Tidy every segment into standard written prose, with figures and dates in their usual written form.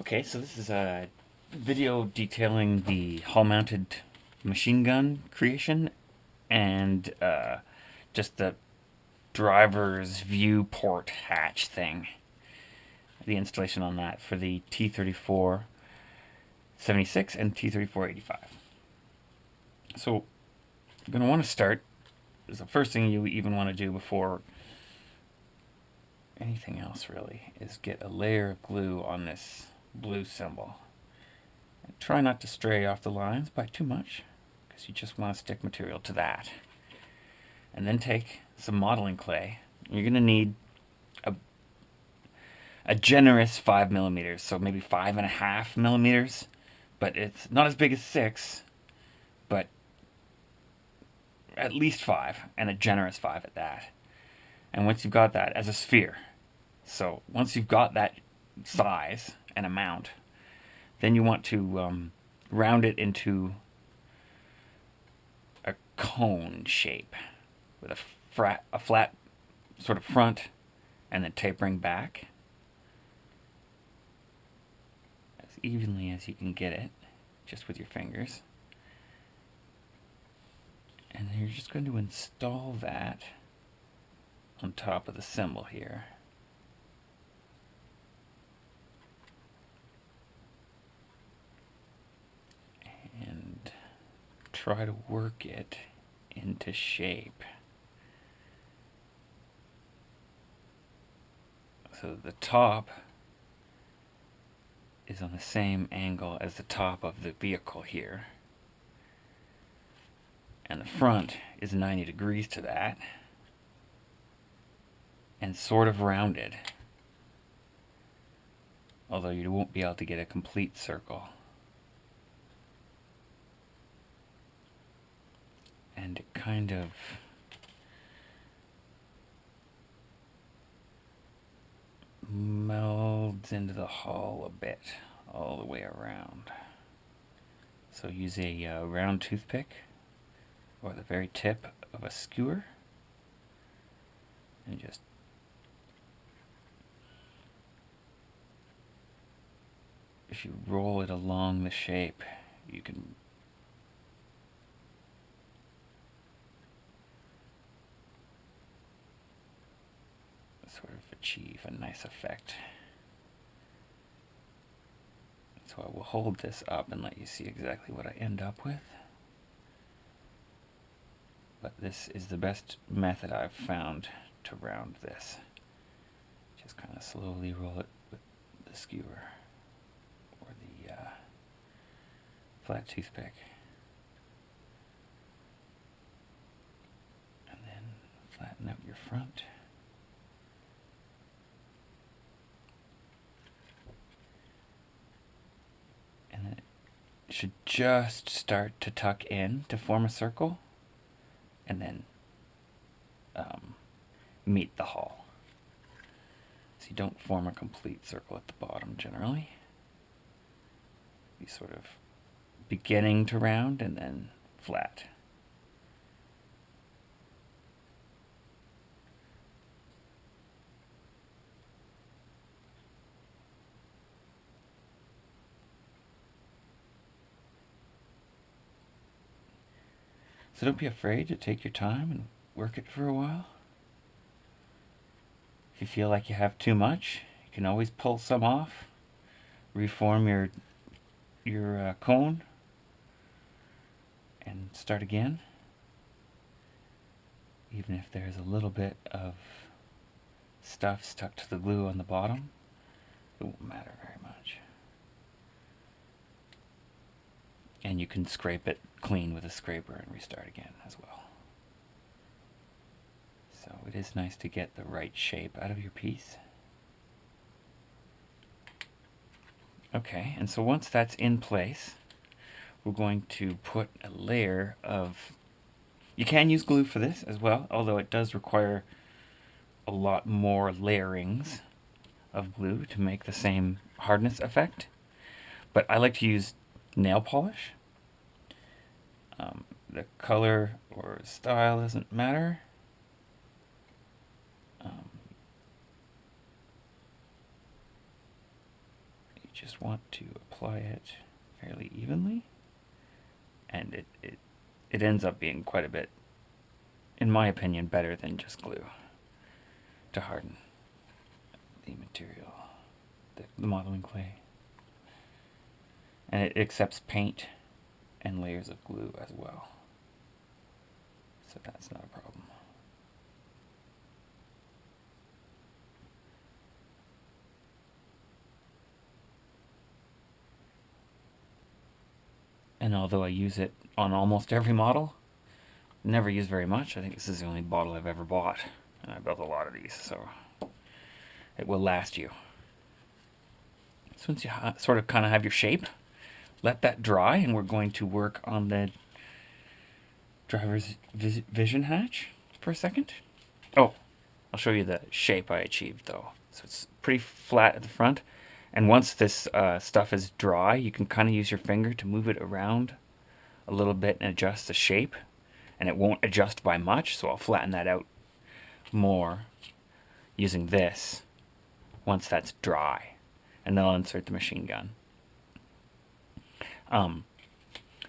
Okay, so this is a video detailing the hull-mounted machine gun creation and just the driver's viewport hatch thing. The installation on that for the T-34 76 and T-34 85. So you're going to want to start, is the first thing you even want to do before anything else really, is get a layer of glue on this blue symbol. And try not to stray off the lines by too much, because you just want to stick material to that. And then take some modeling clay. You're going to need a generous 5 millimeters, so maybe 5.5 millimeters, but it's not as big as 6, but at least 5, and a generous 5 at that. And once you've got that, as a sphere, so once you've got that size and amount, then you want to round it into a cone shape with a flat sort of front and then tapering back as evenly as you can get it, just with your fingers. And then you're just going to install that on top of the symbol here. And try to work it into shape. So the top is on the same angle as the top of the vehicle here. And the front is 90 degrees to that. And sort of rounded. Although you won't be able to get a complete circle. And it kind of melds into the hull a bit all the way around. So use a round toothpick or the very tip of a skewer and just if you roll it along the shape, you can sort of achieve a nice effect. So I will hold this up and let you see exactly what I end up with. But this is the best method I've found to round this. Just kind of slowly roll it with the skewer or the flat toothpick. And then flatten out your front. And then it should just start to tuck in to form a circle, and then meet the hull. So you don't form a complete circle at the bottom generally. You sort of beginning to round and then flat. So don't be afraid to take your time and work it for a while. If you feel like you have too much, you can always pull some off, reform your cone, and start again. Even if there's a little bit of stuff stuck to the glue on the bottom, it won't matter very much. And you can scrape it clean with a scraper and restart again as well. So it is nice to get the right shape out of your piece. Okay, and so once that's in place, we're going to put a layer of, you can use glue for this as well, although it does require a lot more layerings of glue to make the same hardness effect. But I like to use nail polish. The color or style doesn't matter. You just want to apply it fairly evenly, and it ends up being quite a bit, in my opinion, better than just glue to harden the material, the modeling clay. And it accepts paint and layers of glue as well, so that's not a problem. And although I use it on almost every model, never use very much. I think this is the only bottle I've ever bought, and I built a lot of these, so it will last you. So once you sort of kind of have your shape, let that dry, and we're going to work on the driver's vision hatch for a second. Oh, I'll show you the shape I achieved though. So it's pretty flat at the front, and once this stuff is dry, you can kind of use your finger to move it around a little bit and adjust the shape, and it won't adjust by much, so I'll flatten that out more using this once that's dry, and then I'll insert the machine gun.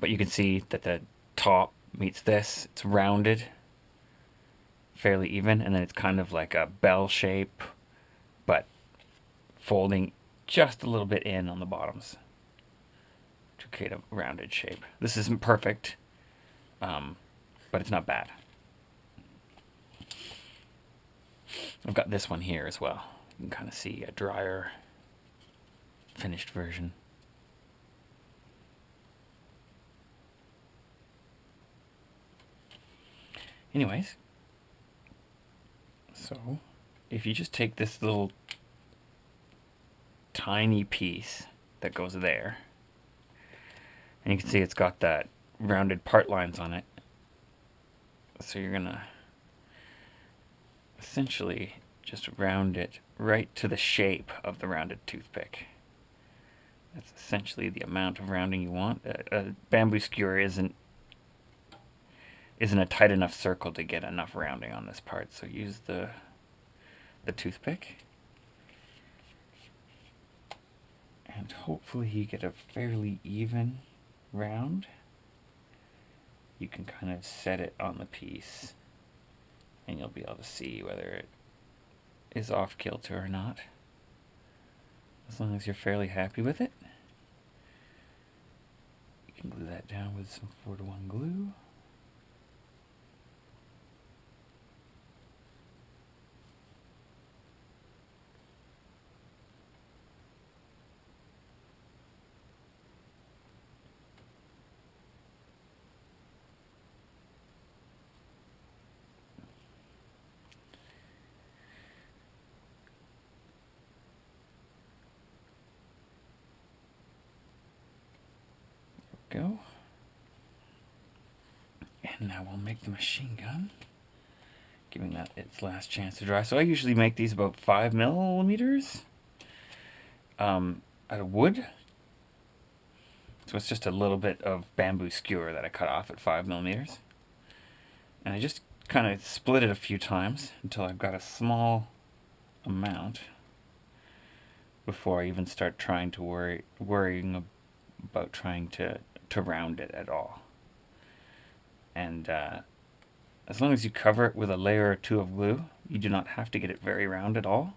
But you can see that the top meets this. It's rounded, fairly even, and then it's kind of like a bell shape, but folding just a little bit in on the bottoms to create a rounded shape. This isn't perfect, but it's not bad. I've got this one here as well. You can kind of see a drier, finished version. Anyways, so if you just take this little tiny piece that goes there, and you can see it's got that rounded part lines on it, so you're gonna essentially just round it right to the shape of the rounded toothpick. That's essentially the amount of rounding you want. A bamboo skewer isn't a tight enough circle to get enough rounding on this part, so use the toothpick, and hopefully you get a fairly even round. You can kind of set it on the piece, and you'll be able to see whether it is off kilter or not, as long as you're fairly happy with it. You can glue that down with some 4:1 glue. Go. And now we'll make the machine gun, giving that its last chance to dry. So I usually make these about 5 millimeters out of wood. So it's just a little bit of bamboo skewer that I cut off at 5 millimeters. And I just kind of split it a few times until I've got a small amount before I even start trying to worrying about trying to round it at all. And as long as you cover it with a layer or two of glue, you do not have to get it very round at all.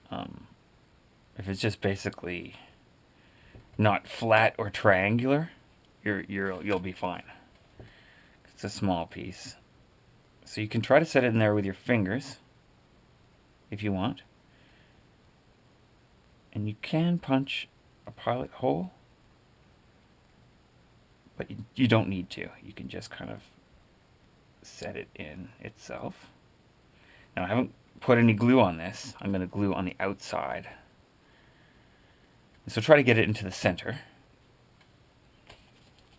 If it's just basically not flat or triangular, you'll be fine. It's a small piece, so you can try to set it in there with your fingers if you want, and you can punch a pilot hole, but you don't need to. You can just kind of set it in itself. Now I haven't put any glue on this. I'm going to glue on the outside. So try to get it into the center.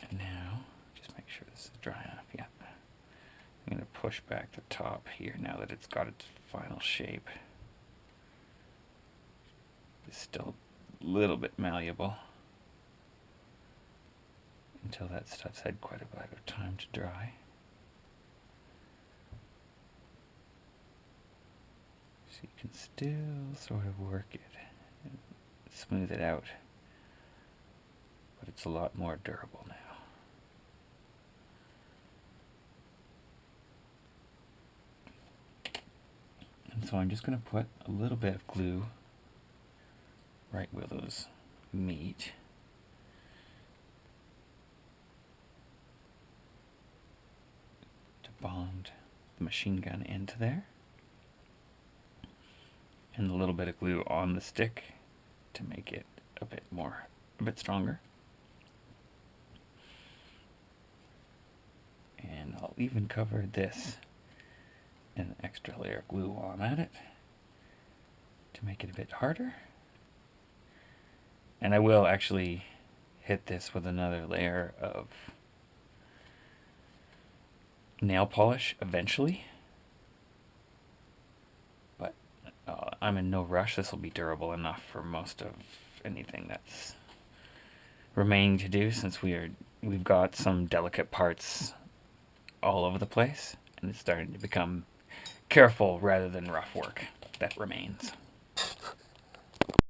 And now, just make sure this is dry enough. Yeah. I'm going to push back the top here now that it's got its final shape. It's still a little bit malleable until that stuff's had quite a bit of time to dry. So you can still sort of work it. It's smooth it out. But it's a lot more durable now. And so I'm just going to put a little bit of glue right where those meet. To bond the machine gun into there. And a little bit of glue on the stick to make it a bit stronger. And I'll even cover this in an extra layer of glue while I'm at it to make it a bit harder. And I will actually hit this with another layer of nail polish eventually. But I'm in no rush. This will be durable enough for most of anything that's remaining to do, since we've got some delicate parts all over the place, and it's starting to become careful rather than rough work that remains.